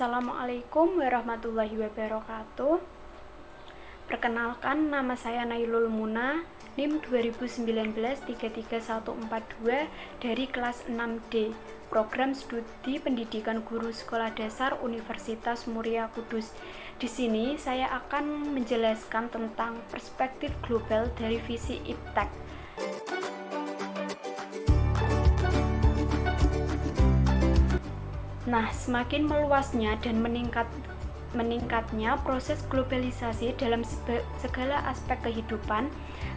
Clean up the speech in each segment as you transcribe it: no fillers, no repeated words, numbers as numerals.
Assalamualaikum warahmatullahi wabarakatuh. Perkenalkan, nama saya Nailul Muna, NIM 2019-33142 dari kelas 6D, Program Studi Pendidikan Guru Sekolah Dasar Universitas Muria Kudus. Di sini saya akan menjelaskan tentang perspektif global dari visi IPTEK. Nah, semakin meluasnya dan meningkatnya proses globalisasi dalam segala aspek kehidupan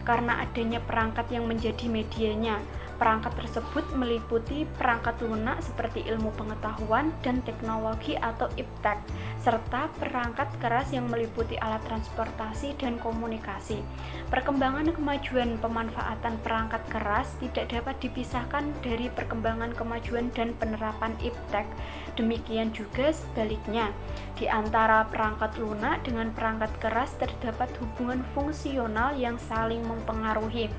karena adanya perangkat yang menjadi medianya. Perangkat tersebut meliputi perangkat lunak seperti ilmu pengetahuan dan teknologi atau IPTEK, serta perangkat keras yang meliputi alat transportasi dan komunikasi. Perkembangan kemajuan pemanfaatan perangkat keras tidak dapat dipisahkan dari perkembangan kemajuan dan penerapan IPTEK. Demikian juga sebaliknya, di antara perangkat lunak dengan perangkat keras terdapat hubungan fungsional yang saling mempengaruhi.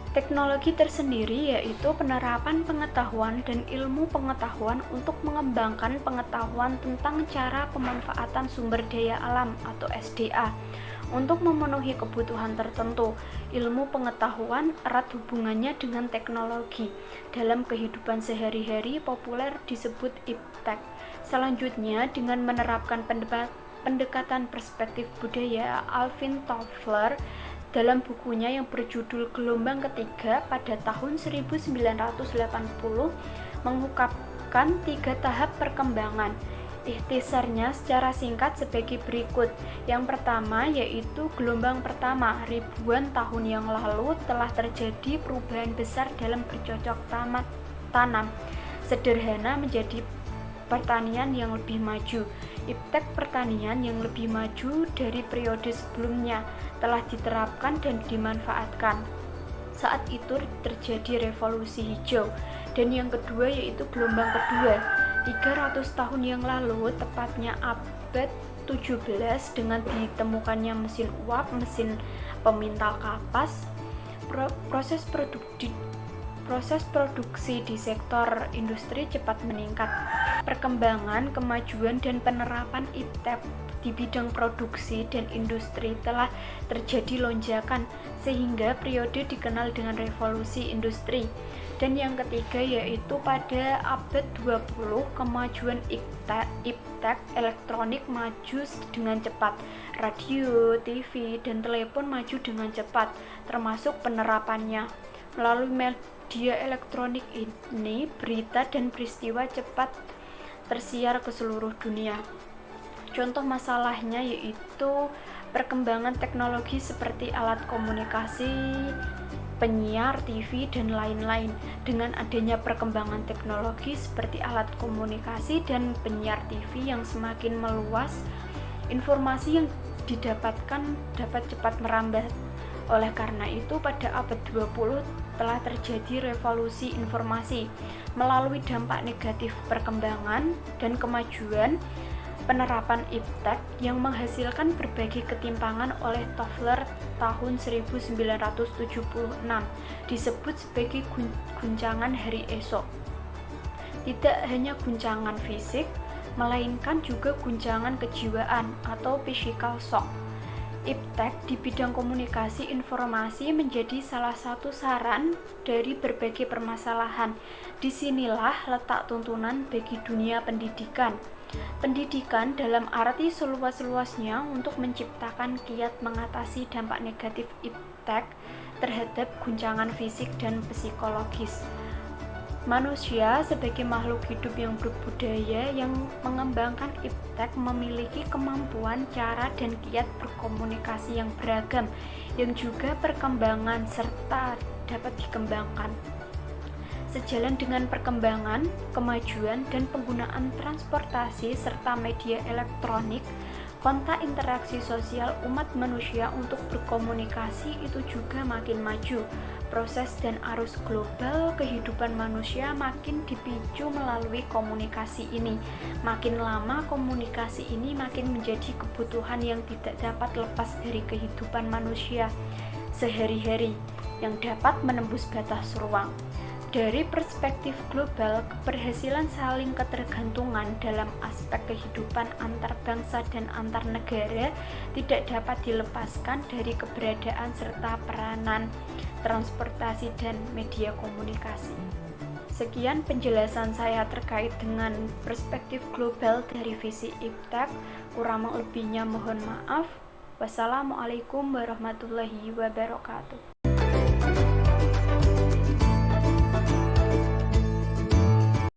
Teknologi tersendiri yaitu penerapan pengetahuan dan ilmu pengetahuan untuk mengembangkan pengetahuan tentang cara pemanfaatan sumber daya alam atau SDA untuk memenuhi kebutuhan tertentu. Ilmu pengetahuan erat hubungannya dengan teknologi. Dalam kehidupan sehari-hari populer disebut IPTEK. Selanjutnya, dengan menerapkan pendekatan perspektif budaya, Alvin Toffler dalam bukunya yang berjudul Gelombang Ketiga pada tahun 1980 mengungkapkan 3 tahap perkembangan. Ikhtisarnya secara singkat sebagai berikut. Yang pertama yaitu gelombang pertama. Ribuan tahun yang lalu telah terjadi perubahan besar dalam bercocok tanam sederhana menjadi pertanian yang lebih maju. IPTEK pertanian yang lebih maju dari periode sebelumnya telah diterapkan dan dimanfaatkan. Saat itu terjadi revolusi hijau. Dan yang kedua yaitu gelombang kedua. 300 tahun yang lalu, tepatnya abad 17, dengan ditemukannya mesin uap, mesin pemintal kapas, proses produksi di sektor industri cepat meningkat. Perkembangan, kemajuan, dan penerapan IPTEK di bidang produksi dan industri telah terjadi lonjakan, sehingga periode dikenal dengan revolusi industri. Dan yang ketiga yaitu pada abad 20, kemajuan IPTEK elektronik maju dengan cepat. Radio, TV, dan telepon maju dengan cepat, termasuk penerapannya. Melalui media elektronik ini, berita dan peristiwa cepat tersiar ke seluruh dunia. Contoh masalahnya yaitu perkembangan teknologi seperti alat komunikasi, penyiar, TV, dan lain-lain. Dengan adanya perkembangan teknologi seperti alat komunikasi dan penyiar TV yang semakin meluas, informasi yang didapatkan dapat cepat merambat. Oleh karena itu, pada abad 20 telah terjadi revolusi informasi. Melalui dampak negatif perkembangan dan kemajuan, penerapan IPTEK yang menghasilkan berbagai ketimpangan oleh Toffler tahun 1976 disebut sebagai guncangan hari esok. Tidak hanya guncangan fisik, melainkan juga guncangan kejiwaan atau physical shock. IPTEK di bidang komunikasi informasi menjadi salah satu saran dari berbagai permasalahan. Disinilah letak tuntunan bagi dunia pendidikan. Pendidikan dalam arti seluas-luasnya untuk menciptakan kiat mengatasi dampak negatif IPTEK terhadap guncangan fisik dan psikologis. Manusia sebagai makhluk hidup yang berbudaya yang mengembangkan IPTEK memiliki kemampuan, cara, dan kiat berkomunikasi yang beragam yang juga perkembangan serta dapat dikembangkan. Sejalan dengan perkembangan, kemajuan, dan penggunaan transportasi serta media elektronik, kontak interaksi sosial umat manusia untuk berkomunikasi itu juga makin maju. Proses dan arus global kehidupan manusia makin dipicu melalui komunikasi ini. Makin lama komunikasi ini makin menjadi kebutuhan yang tidak dapat lepas dari kehidupan manusia sehari-hari yang dapat menembus batas ruang. Dari perspektif global, keberhasilan saling ketergantungan dalam aspek kehidupan antar bangsa dan antar negara tidak dapat dilepaskan dari keberadaan serta peranan transportasi dan media komunikasi. Sekian penjelasan saya terkait dengan perspektif global dari visi IPTEK. Kurang lebihnya mohon maaf. Wassalamualaikum warahmatullahi wabarakatuh.